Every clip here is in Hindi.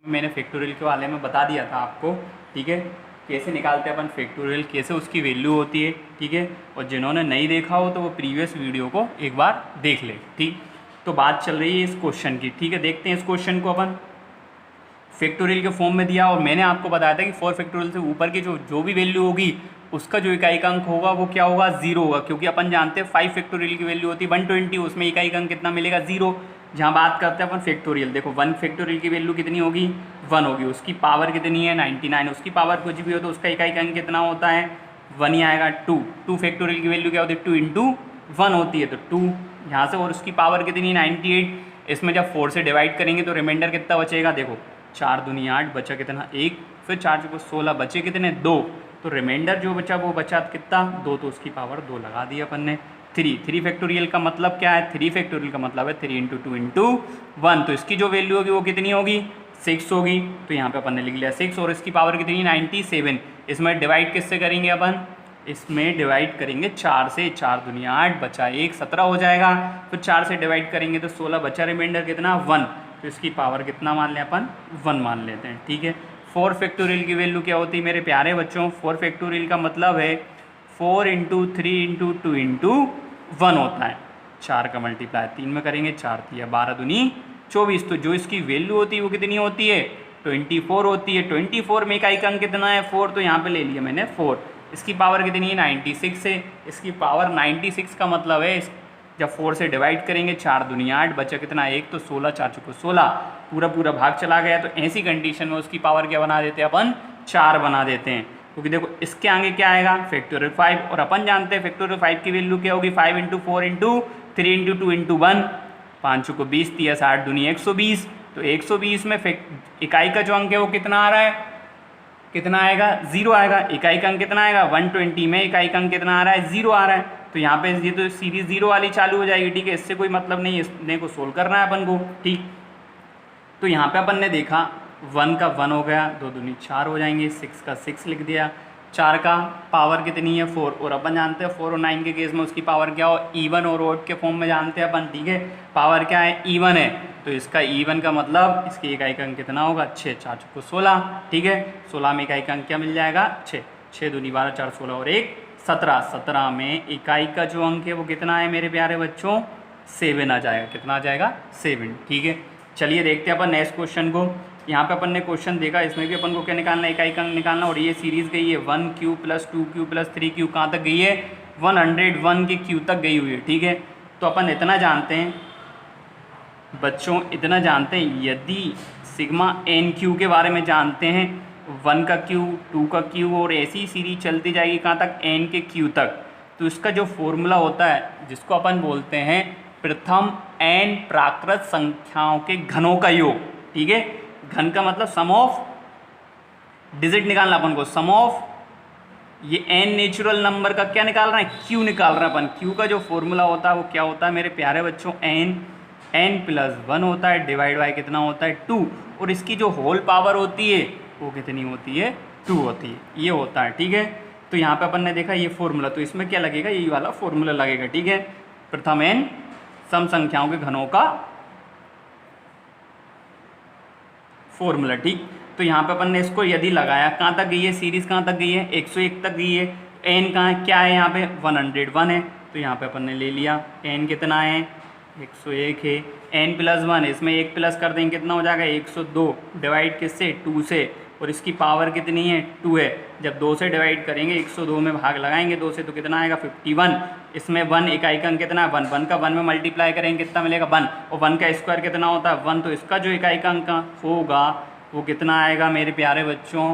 मैंने फैक्टोरियल के वाले में बता दिया था आपको, ठीक है, कैसे निकालते हैं अपन फैक्टोरियल, कैसे उसकी वैल्यू होती है, ठीक है। और जिन्होंने नहीं देखा हो तो वो प्रीवियस वीडियो को एक बार देख ले, ठीक। तो बात चल रही है इस क्वेश्चन की, ठीक है। देखते हैं इस क्वेश्चन को अपन। फैक्टोरियल के फॉर्म में दिया और मैंने आपको बताया था कि 4 फैक्टोरियल से ऊपर की जो भी वैल्यू होगी उसका जो इकाई अंक होगा वो क्या होगा, 0 होगा, क्योंकि अपन जानते हैं 5 फैक्टोरियल की वैल्यू होती है 120, उसमें इकाई अंक कितना मिलेगा, 0। जहाँ बात करते हैं अपन फैक्टोरियल, देखो 1 फैक्टोरियल की वैल्यू कितनी होगी, 1 होगी, उसकी पावर कितनी है 99, उसकी पावर कुछ भी हो तो उसका इकाई अंक कितना होता है 1 ही आएगा। 2 फैक्टोरियल की वैल्यू क्या होती है, 2 इंटू 1 होती है, तो 2 यहाँ से, और उसकी पावर कितनी है 98। इसमें जब 4 से डिवाइड करेंगे तो रिमाइंडर कितना बचेगा, देखो 4 दूनी 8, बचा कितना 1, फिर 4 चौको 16, बचे कितने 2, तो रिमाइंडर जो बचा वो बचा कितना 2, तो उसकी पावर 2 लगा दी अपन ने। 3 फैक्टोरियल का मतलब क्या है, 3 फैक्टोरियल का मतलब है 3 इंटू 2 इंटू 1, तो इसकी जो वैल्यू होगी वो कितनी होगी 6 होगी, तो यहाँ पे अपन ने लिख लिया 6, और इसकी पावर कितनी 97। इसमें डिवाइड किससे करेंगे अपन, इसमें डिवाइड करेंगे 4 से, 4 दुनिया 8, बचा 1, 17 हो जाएगा, फिर 4 से डिवाइड करेंगे तो 16, बचा रिमाइंडर कितना 1, तो इसकी पावर कितना मान लें अपन 1 मान लेते हैं, ठीक है। 4 फैक्टोरियल की वैल्यू क्या होती है मेरे प्यारे बच्चों, 4 फैक्टोरियल का मतलब है 4 इंटू 3 इंटू 2 इंटू 1 होता है, 4 का मल्टीप्लाई 3 में करेंगे, 4 3 12 दूनी 24, तो जो इसकी वैल्यू होती है वो कितनी होती है 24 होती है। 24 में इकाई अंक कितना है 4, तो यहाँ पे ले लिया मैंने 4, इसकी पावर कितनी है 96 है, इसकी पावर 96 का मतलब है जब 4 से डिवाइड करेंगे 4 दुनिया 8, बचा कितना 1, तो 16, 4 चौको 16, पूरा भाग चला गया, तो ऐसी कंडीशन में उसकी पावर क्या बना देते हैं अपन 4 बना देते हैं, क्योंकि देखो इसके आगे क्या आएगा फैक्टोरियल 5, और अपन जानते हैं फैक्टोरियल 5 की वैल्यू क्या होगी 5 इंटू 4 इंटू 3 इंटू 2 इंटू 1, 5 चौको 20, 60 दुनिया 120, तो 120 में इकाई का जो अंक है वो कितना आ रहा है, कितना आएगा 0 आएगा। इकाई का अंक कितना आएगा 120 में इकाई का अंक कितना आ रहा है 0 आ रहा है, तो यहाँ पे ये तो सीरीज 0 वाली चालू हो जाएगी, ठीक है। इससे कोई मतलब नहीं, इसने को सोल्व करना है अपन को, ठीक। तो यहाँ पे अपन ने देखा 1 का 1 हो गया, 2 दूनी 4 हो जाएंगे, 6 का 6 लिख दिया, 4 का पावर कितनी है 4, और अपन जानते हैं 4 और 9 के केस में उसकी पावर क्या हो, इवन और ओड के फॉर्म में जानते हैं अपन, ठीक है। पावर क्या है इवन है, तो इसका इवन का मतलब इसकी इकाई का अंक कितना होगा 6, 4 चौको 16, ठीक है। 16 में इकाई का अंक क्या मिल जाएगा 6, 6 दूनी 12, 4 16 और 1 17, 17 में इकाई का जो अंक है वो कितना है मेरे प्यारे बच्चों 7 आ जाएगा, कितना आ जाएगा 7, ठीक है। चलिए देखते हैं अपन नेक्स्ट क्वेश्चन को। यहाँ पे अपन ने क्वेश्चन देखा, इसमें भी अपन को क्या निकालना है, इकाई का अंक निकालना, और ये सीरीज गई है 1Q plus 2Q plus 3Q, कहाँ तक गई है 101 के Q तक गई हुई है, ठीक है। तो अपन इतना जानते हैं बच्चों, इतना जानते हैं, यदि सिग्मा NQ के बारे में जानते हैं, 1 का Q 2 का Q, और ऐसी सीरीज चलती जाएगी कहाँ तक N के Q तक, तो इसका जो फॉर्मूला होता है जिसको अपन बोलते हैं प्रथम N प्राकृत संख्याओं के घनों का योग, ठीक है। घन का मतलब सम ऑफ डिजिट निकालना अपन को, सम ऑफ ये N नेचुरल नंबर का क्या निकाल रहे हैं Q निकाल रहे हैं अपन। Q का जो फॉर्मूला होता है वो क्या होता है मेरे प्यारे बच्चों, N प्लस 1 होता है, डिवाइड बाई कितना होता है 2, और इसकी जो होल पावर होती है वो कितनी होती है 2 होती है, ये होता है, ठीक है। तो यहाँ पे अपन ने देखा ये फॉर्मूला, तो इसमें क्या लगेगा यही वाला फॉर्मूला लगेगा, ठीक है। प्रथम N सम संख्याओं के घनों का फॉर्मूला, ठीक। तो यहाँ पे अपन ने इसको यदि लगाया, कहाँ तक गई है सीरीज, कहाँ तक गई है 101 तक गई है, N कहाँ है क्या है यहाँ पे 101 है, तो यहाँ पे अपन ने ले लिया N कितना है 101 है, N प्लस 1, इसमें 1 प्लस कर देंगे कितना हो जाएगा 102, डिवाइड किससे 2 से, और इसकी पावर कितनी है 2 है, जब 2 से डिवाइड करेंगे 102 में भाग लगाएंगे 2 से तो कितना आएगा 51, इसमें 1 इकाई का अंक कितना है 1, 1 का 1 में मल्टीप्लाई करेंगे कितना मिलेगा 1, और 1 का स्क्वायर कितना होता है 1, तो इसका जो इकाई का अंक होगा वो कितना आएगा मेरे प्यारे बच्चों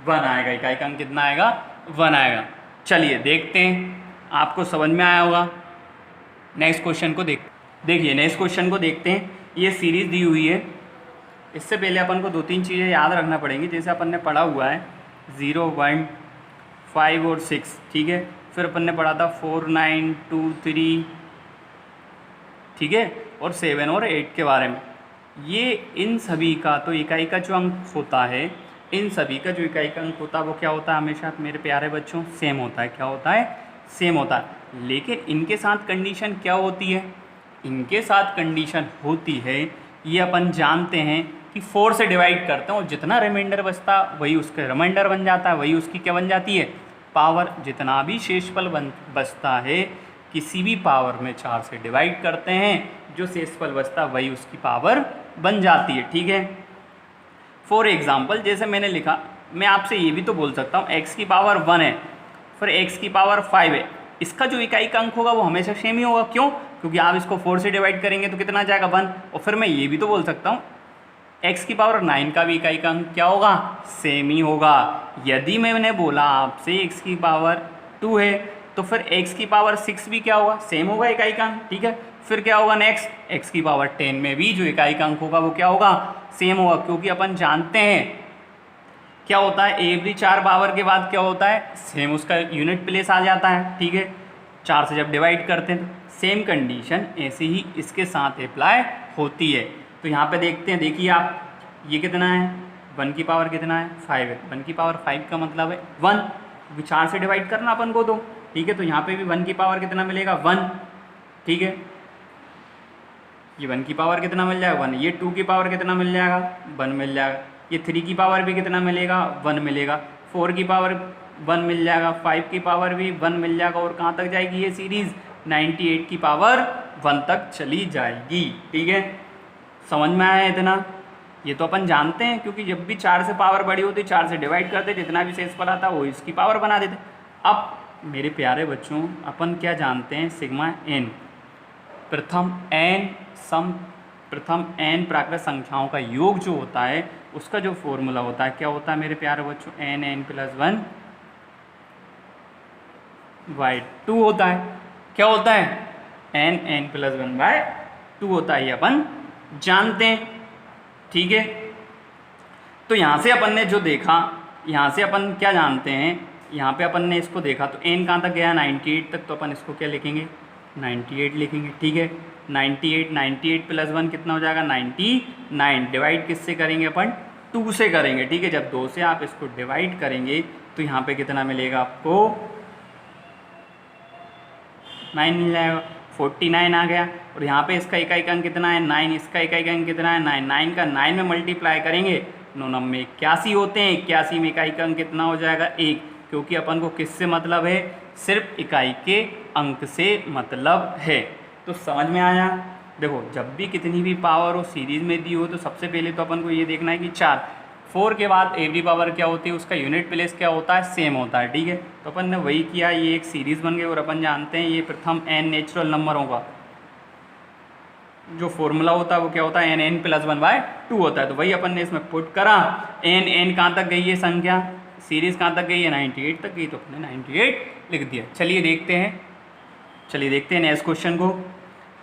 1 आएगा, इकाई का अंक कितना आएगा 1 आएगा। चलिए देखते हैं, आपको समझ में आया होगा। नेक्स्ट क्वेश्चन को देखिए नेक्स्ट क्वेश्चन को देखते हैं। ये सीरीज़ दी हुई है, इससे पहले अपन को 2-3 चीज़ें याद रखना पड़ेंगी, जैसे अपन ने पढ़ा हुआ है 0, 1, 5 और 6, ठीक है। फिर अपन ने पढ़ा था 4, 9, 2, 3, ठीक है, और 7 और 8 के बारे में। ये इन सभी का तो इकाई का जो अंक होता है, इन सभी का जो इकाई का अंक होता है वो क्या होता है हमेशा मेरे प्यारे बच्चों सेम होता है, क्या होता है सेम होता है। लेकिन इनके साथ कंडीशन क्या होती है, इनके साथ कंडीशन होती है, ये अपन जानते हैं कि कि 4 से डिवाइड करते हैं और जितना रिमाइंडर बचता वही उसका रिमाइंडर बन जाता है, वही उसकी क्या बन जाती है, पावर। जितना भी शेषफल बचता है किसी भी पावर में 4 से डिवाइड करते हैं, जो शेषफल बचता वही उसकी पावर बन जाती है, ठीक है। फॉर एग्जाम्पल जैसे मैंने लिखा, मैं आपसे ये भी तो बोल सकता हूँ x की पावर 1 है, फिर x की पावर 5 है, इसका जो इकाई का अंक होगा वो हमेशा सेम ही होगा। क्यों? क्योंकि आप इसको 4 से डिवाइड करेंगे तो कितना जाएगा, 1। और फिर मैं ये भी तो बोल सकता हूँ x की पावर 9 का भी इकाई का अंक क्या होगा, सेम ही होगा। यदि मैंने बोला आपसे x की पावर 2 है तो फिर x की पावर 6 भी क्या होगा, सेम होगा इकाई का अंक, ठीक है। फिर क्या होगा नेक्स्ट, x की पावर 10 में भी जो इकाई का अंक होगा वो क्या होगा, सेम होगा। क्योंकि अपन जानते हैं क्या होता है, एवरी 4 पावर के बाद क्या होता है, सेम उसका यूनिट प्लेस आ जाता है, ठीक है। 4 से जब डिवाइड करते हैं तो सेम कंडीशन ऐसे ही इसके साथ अप्लाई होती है। तो यहाँ पे देखते हैं, देखिए आप, ये कितना है, 1 की पावर कितना है, 5 है। 1 की पावर 5 का मतलब है 1, क्योंकि 4 से डिवाइड करना अपन को तो, ठीक है। तो यहाँ पे भी 1 की पावर कितना मिलेगा, 1, ठीक है। ये 1 की पावर कितना मिल जाएगा, 1। ये 2 की पावर कितना मिल जाएगा, 1 मिल जाएगा। ये 3 की पावर भी कितना मिलेगा, 1 मिलेगा। 4 की पावर 1 मिल जाएगा, 5 की पावर भी 1 मिल जाएगा। और कहाँ तक जाएगी ये सीरीज़, 98 की पावर 1 तक चली जाएगी, ठीक है। समझ में आया इतना? ये तो अपन जानते हैं, क्योंकि जब भी 4 से पावर बड़ी होती है 4 से डिवाइड करते, जितना भी शेषफल आता है वो इसकी पावर बना देते। अब मेरे प्यारे बच्चों, अपन क्या जानते हैं, सिग्मा n, प्रथम n प्राकृत संख्याओं का योग जो होता है उसका जो फॉर्मूला होता है क्या होता है मेरे प्यारे बच्चों, n+1 बाई 2 होता है। क्या होता है, n+1 बाई 2 होता है, ये अपन जानते हैं, ठीक है। तो यहाँ से अपन ने जो देखा, यहाँ से अपन क्या जानते हैं, यहाँ पे अपन ने इसको देखा तो n कहाँ तक गया, 98 तक। तो अपन इसको क्या लिखेंगे, 98 लिखेंगे, ठीक है। 98 + 1 कितना हो जाएगा, 99। डिवाइड किससे करेंगे अपन, 2 से करेंगे, ठीक है। जब 2 से आप इसको डिवाइड करेंगे तो यहाँ पे कितना मिलेगा आपको, 9 मिल जाएगा, 49 आ गया। और यहाँ पे इसका इकाई का अंक कितना है, 9, इसका इकाई का अंक कितना है, 9। 9 का 9 में मल्टीप्लाई करेंगे, 9 में 81 होते हैं, 81 में इकाई का अंक कितना हो जाएगा, 1। क्योंकि अपन को किससे मतलब है, सिर्फ इकाई के अंक से मतलब है। तो समझ में आया? देखो, जब भी कितनी भी पावर हो सीरीज़ में दी हो तो सबसे पहले तो अपन को ये देखना है कि 4 के बाद एवरी पावर क्या होती है, उसका यूनिट प्लेस क्या होता है, सेम होता है, ठीक है। तो अपन ने वही किया, ये एक सीरीज़ बन गई। और अपन जानते हैं ये प्रथम n नेचुरल नंबरों का जो फॉर्मूला होता है वो क्या होता है, n+1 बाई 2 होता है। तो वही अपन ने इसमें पुट करा, n कहाँ तक गई है संख्या, सीरीज़ कहाँ तक गई है, 98 तक गई, तो अपने 98 लिख दिया। चलिए देखते हैं नेक्स्ट क्वेश्चन को।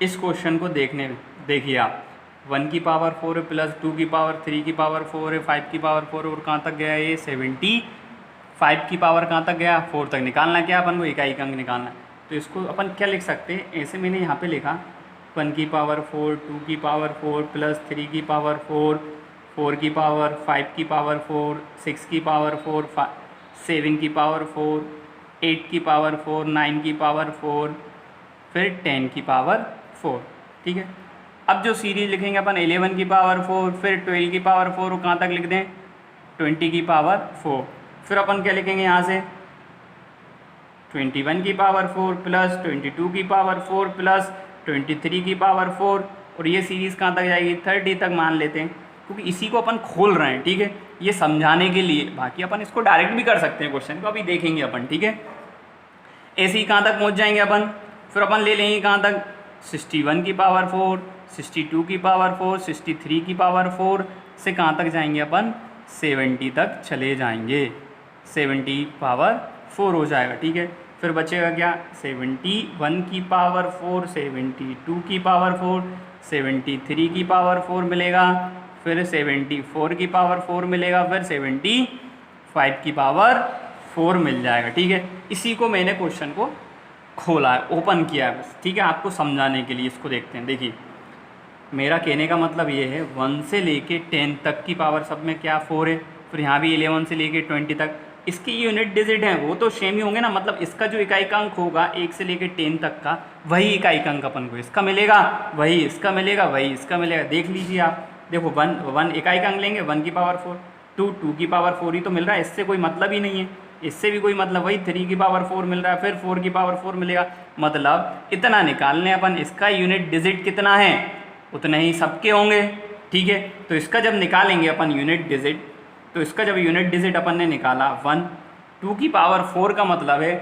इस क्वेश्चन को देखिए आप, 1 की पावर 4 + 2 की पावर 3 की पावर 4 है, 5 की पावर 4 और कहाँ तक गया ये 75 की पावर कहाँ तक गया, 4 तक। निकालना क्या अपन को, इकाई का अंक निकालना है। तो इसको अपन क्या लिख सकते हैं, ऐसे मैंने यहाँ पे लिखा, 1 की पावर 4, 2 की पावर 4 + 3 की पावर 4, 4 की पावर, 5 की पावर 4, 6 की पावर 4, 7 की पावर 4, 8 की पावर 4, 9 की पावर 4, फिर 10 की पावर 4, ठीक है। अब जो सीरीज लिखेंगे अपन 11 की पावर 4, फिर 12 की पावर 4 और कहाँ तक लिख दें, 20 की पावर 4। फिर अपन क्या लिखेंगे यहाँ से, 21 की पावर 4 + 22 की पावर 4 + 23 की पावर 4। और ये सीरीज़ कहाँ तक जाएगी, 30 तक मान लेते हैं, क्योंकि इसी को अपन खोल रहे हैं, ठीक है, ये समझाने के लिए। बाकी अपन इसको डायरेक्ट भी कर सकते हैं क्वेश्चन को, अभी देखेंगे अपन, ठीक है। ऐसे ही कहाँ तक पहुँच जाएंगे अपन, फिर अपन ले लेंगे कहाँ तक, 61 की पावर 4, 62 की पावर 4, 63 की पावर 4 से कहाँ तक जाएंगे अपन, 70 तक चले जाएंगे, 70 पावर 4 हो जाएगा, ठीक है। फिर बचेगा क्या, 71 की पावर 4, 72 की पावर 4, 73 की पावर 4 मिलेगा, फिर 74 की पावर 4 मिलेगा, फिर 75 की पावर 4 मिल जाएगा, ठीक है। इसी को मैंने क्वेश्चन को खोला है, ओपन किया है बस, ठीक है, आपको समझाने के लिए। इसको देखते हैं, देखिए मेरा कहने का मतलब ये है 1 से लेके 10 तक की पावर सब में क्या 4 है, फिर यहाँ भी 11 से लेके 20 तक, इसके यूनिट डिजिट हैं वो तो सेम ही होंगे ना, मतलब इसका जो इकाई का अंक होगा 1 से लेके 10 तक का, वही इकाई का अंक अपन को इसका मिलेगा, वही इसका मिलेगा, वही इसका मिलेगा। देख लीजिए आप, देखो 1 इकाई का अंक लेंगे 1 की पावर 4, 2 की पावर 4 ही तो मिल रहा है, इससे कोई मतलब ही नहीं है, इससे भी कोई मतलब, वही 3 की पावर 4 मिल रहा है, फिर 4 की पावर 4 मिलेगा, मतलब इतना निकालने अपन, इसका यूनिट डिजिट कितना है उतने ही सबके होंगे, ठीक है। तो इसका जब निकालेंगे अपन यूनिट डिजिट, तो इसका जब यूनिट डिजिट अपन ने निकाला 1, 2 की पावर 4 का मतलब है,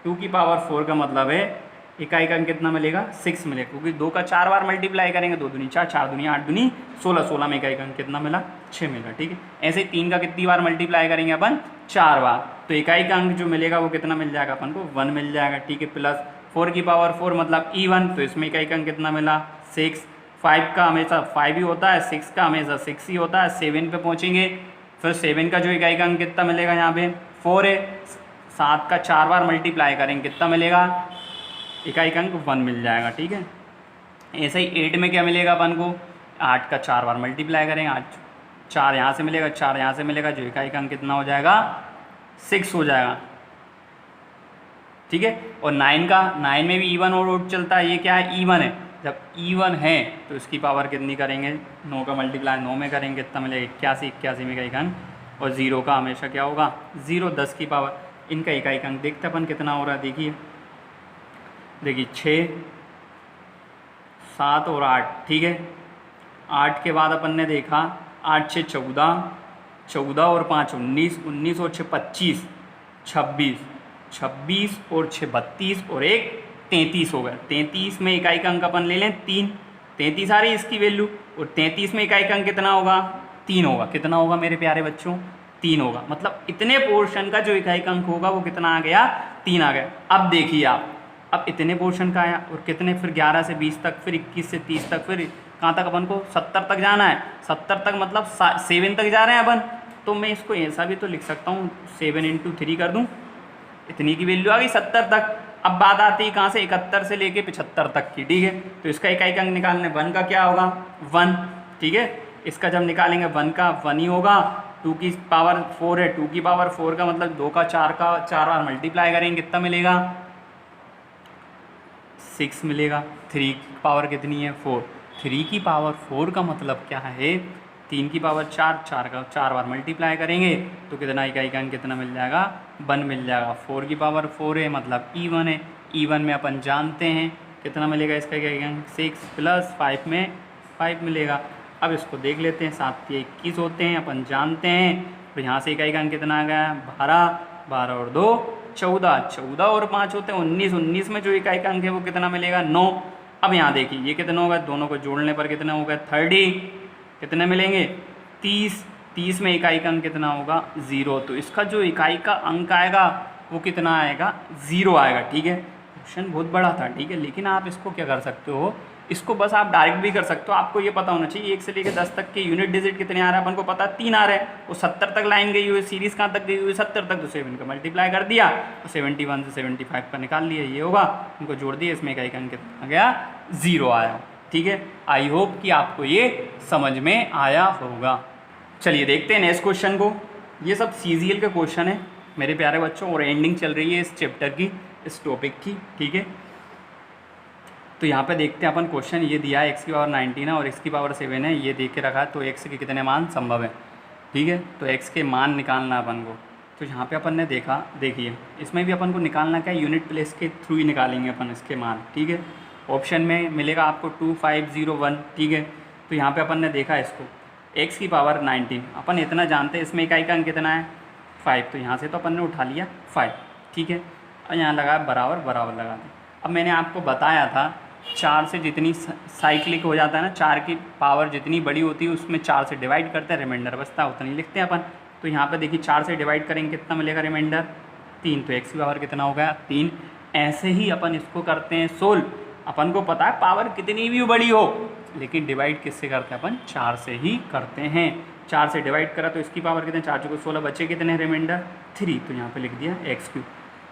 2 की पावर 4 का मतलब है इकाई का अंक कितना मिलेगा 6 मिलेगा, क्योंकि 2 का 4 बार मल्टीप्लाई करेंगे, 2 दूनी 4, 4 दूनी 8 दूनी 16, 16 में इकाई का अंक कितना मिला 6 मिला, ठीक है। ऐसे 3 का कितनी बार मल्टीप्लाई करेंगे अपन 4 बार, तो इकाई का अंक जो मिलेगा वो कितना मिल जाएगा अपन को 1 मिल जाएगा, ठीक है। प्लस 4 की पावर 4 मतलब E1, तो इसमें इकाई का अंक कितना मिला 6, 5 का हमेशा 5 ही होता है, 6 का हमेशा 6 ही होता है, 7 पे पहुँचेंगे, फिर 7 का जो इकाई का अंक कितना मिलेगा यहाँ पे 4 है, 7 का 4 बार मल्टीप्लाई करेंगे कितना मिलेगा इकाई का अंक 1 मिल जाएगा, ठीक है। ऐसे ही 8 में क्या मिलेगा अपन को 8 का 4 बार मल्टीप्लाई करेंगे, 8 4 यहाँ से मिलेगा, 4 यहाँ से मिलेगा, जो इकाई का अंक कितना हो जाएगा 6 हो जाएगा, ठीक है। और 9 में भी E1 और आउट चलता है, ये क्या है E1 है, जब E1 है तो इसकी पावर कितनी करेंगे 9 का मल्टीप्लाई 9 में करेंगे कितना मिलेगा 81, 81 में इकाई का अंक, और 0 का हमेशा क्या होगा 0, 10 की पावर, इनका इकाई का अंक देखते अपन कितना हो रहा है, देखिए 6, 7 और 8, ठीक है। 8 के बाद अपन ने देखा 8 6 14, 14 और 5 19, 19 और 6 25, 26, 26 और 6 32 और 1 33 हो गया। 33 में इकाई का अंक अपन ले लें 3, 33 आ रही है इसकी वैल्यू, और 33 में इकाई का अंक कितना होगा 3 होगा, कितना होगा मेरे प्यारे बच्चों 3 होगा, मतलब इतने पोर्शन का जो इकाई का अंक होगा वो कितना आ गया 3 आ गया। अब देखिए आप, अब इतने पोर्शन का आया, और कितने फिर 11 से 20 तक, फिर 21 से 30 तक, फिर कहाँ तक अपन को 70 तक जाना है, 70 तक मतलब 7 तक जा रहे हैं अपन, तो मैं इसको ऐसा भी तो लिख सकता हूँ 7 × 3 कर दूँ, इतनी की वैल्यू आ गई 70 तक। अब बात आती है कहाँ से 71 से लेके 75 तक की, ठीक है। तो इसका इकाई का अंक निकालने 1 का क्या होगा 1, ठीक है। इसका जब निकालेंगे 1 का 1 ही होगा, 2 की पावर 4 है, 2 की पावर 4 का मतलब 2 का 4 बार मल्टीप्लाई करेंगे कितना मिलेगा 6 मिलेगा। 3 की पावर कितनी है 4, 3 की पावर 4 का मतलब क्या है 3 की पावर 4, 4 का 4 बार मल्टीप्लाई करेंगे तो कितना इकाई का अंक कितना मिल जाएगा 1 मिल जाएगा। 4 की पावर 4 है मतलब E1 है, E1 में अपन जानते हैं कितना मिलेगा इसका इकाई का अंक 6 प्लस 5 में 5 मिलेगा। अब इसको देख लेते हैं, 7 या 21 होते हैं अपन जानते हैं, तो यहाँ से इकाई का अंक कितना आ गया 12, 12 और 2 14, 14 और 5 होते हैं 19, 19 में जो इकाई का अंक है वो कितना मिलेगा 9। अब यहाँ देखिए ये कितना होगा, दोनों को जोड़ने पर कितना होगा 30, कितने मिलेंगे 30, 30 में इकाई का अंक कितना होगा 0, तो इसका जो इकाई का अंक आएगा वो कितना आएगा 0 आएगा, ठीक है। क्वेश्चन बहुत बड़ा था, ठीक है, लेकिन आप इसको क्या कर सकते हो, इसको बस आप डायरेक्ट भी कर सकते हो। आपको ये पता होना चाहिए 1 से लेकर 10 तक के यूनिट डिजिट कितने आ रहे हैं, अपन को पता 3 आ रहे हैं, वो 70 तक लाइन गई हुई है, सीरीज़ कहाँ तक गई हुई है 70 तक, तो 7 का मल्टीप्लाई कर दिया तो 71 से 75 का निकाल लिया, ये होगा, इनको जोड़ दिया, इसमें इकाई का अंक कितना आ गया 0 आया, ठीक है। आई होप कि आपको ये समझ में आया होगा। चलिए देखते हैं नेक्स्ट क्वेश्चन को। ये सब CGL के क्वेश्चन है मेरे प्यारे बच्चों, और एंडिंग चल रही है इस चैप्टर की, इस टॉपिक की, ठीक है। तो यहाँ पे देखते हैं अपन, क्वेश्चन ये दिया है x की पावर 19 है और x की पावर 7 है, ये देख के रखा है, तो x के कितने मान संभव है, ठीक है। तो x के मान निकालना अपन को, तो यहाँ पे अपन ने देखा, देखिए इसमें भी अपन को निकालना क्या है, यूनिट प्लेस के थ्रू ही निकालेंगे अपन इसके मान, ठीक है। ऑप्शन में मिलेगा आपको 2 5 0 1, ठीक है। तो यहाँ पे अपन ने देखा इसको x की पावर 19, अपन इतना जानते हैं इसमें इकाई का अंक कितना है 5, तो यहाँ से तो अपन ने उठा लिया 5, ठीक है, और यहाँ लगा बराबर बराबर लगा दें। अब मैंने आपको बताया था 4 से जितनी साइक्लिक हो जाता है ना, 4 की पावर जितनी बड़ी होती है उसमें 4 से डिवाइड करते हैं, रिमाइंडर बचता है उतना ही लिखते हैं अपन। तो यहाँ पे देखिए 4 से डिवाइड करेंगे कितना मिलेगा रिमाइंडर 3, तो x की पावर कितना हो गया 3। ऐसे ही अपन इसको करते हैं सोल्व, अपन को पता है पावर कितनी भी बड़ी हो, लेकिन डिवाइड किससे करते हैं अपन 4 से ही करते हैं। 4 से डिवाइड करा तो इसकी पावर कितने 4 चौके 16, बचे कितने रिमाइंडर 3, तो यहाँ पे लिख दिया x3।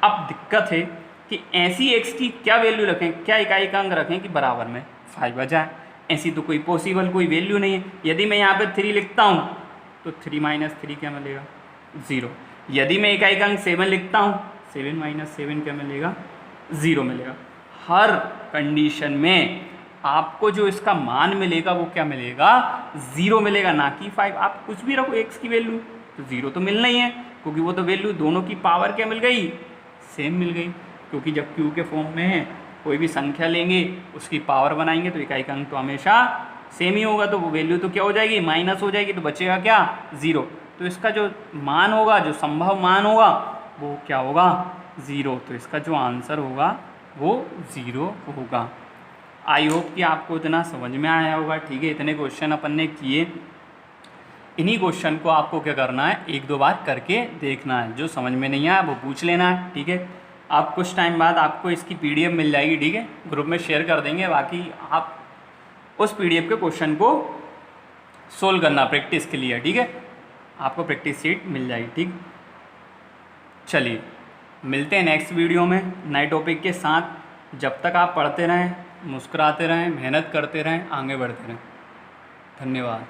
अब दिक्कत है कि ऐसी x की क्या वैल्यू रखें, क्या इकाई का अंक रखें कि बराबर में 5 आ जाए, ऐसी तो कोई पॉसिबल कोई वैल्यू नहीं है। यदि मैं यहाँ पे 3 लिखता हूँ तो 3 - 3 क्या मिलेगा 0। यदि मैं इकाई का अंक 7 लिखता हूँ 7 - 7 क्या मिलेगा 0 मिलेगा। हर कंडीशन में आपको जो इसका मान मिलेगा वो क्या मिलेगा, 0 मिलेगा, ना कि 5। आप कुछ भी रखो x की वैल्यू तो 0 तो मिलना ही है, क्योंकि वो तो वैल्यू दोनों की पावर क्या मिल गई, सेम मिल गई। क्योंकि जब q के फॉर्म में है, कोई भी संख्या लेंगे उसकी पावर बनाएंगे तो इकाई का अंक तो हमेशा सेम ही होगा, तो वो वैल्यू तो क्या हो जाएगी, माइनस हो जाएगी, तो बचेगा क्या, 0। तो इसका जो मान होगा, जो संभव मान होगा वो क्या होगा, 0। तो इसका जो आंसर होगा वो 0 होगा। आई होप कि आपको इतना समझ में आया होगा। ठीक है, इतने क्वेश्चन अपन ने किए। इन्हीं क्वेश्चन को आपको क्या करना है, 1-2 बार करके देखना है। जो समझ में नहीं आया वो पूछ लेना है। ठीक है, आप कुछ टाइम बाद आपको इसकी PDF मिल जाएगी। ठीक है, ग्रुप में शेयर कर देंगे। बाकी आप उस PDF के क्वेश्चन को सोल्व करना प्रैक्टिस के लिए। ठीक है, आपको प्रैक्टिस शीट मिल जाएगी। ठीक, चलिए मिलते हैं नेक्स्ट वीडियो में नए टॉपिक के साथ। जब तक आप पढ़ते रहें, मुस्कुराते रहें, मेहनत करते रहें, आगे बढ़ते रहें। धन्यवाद।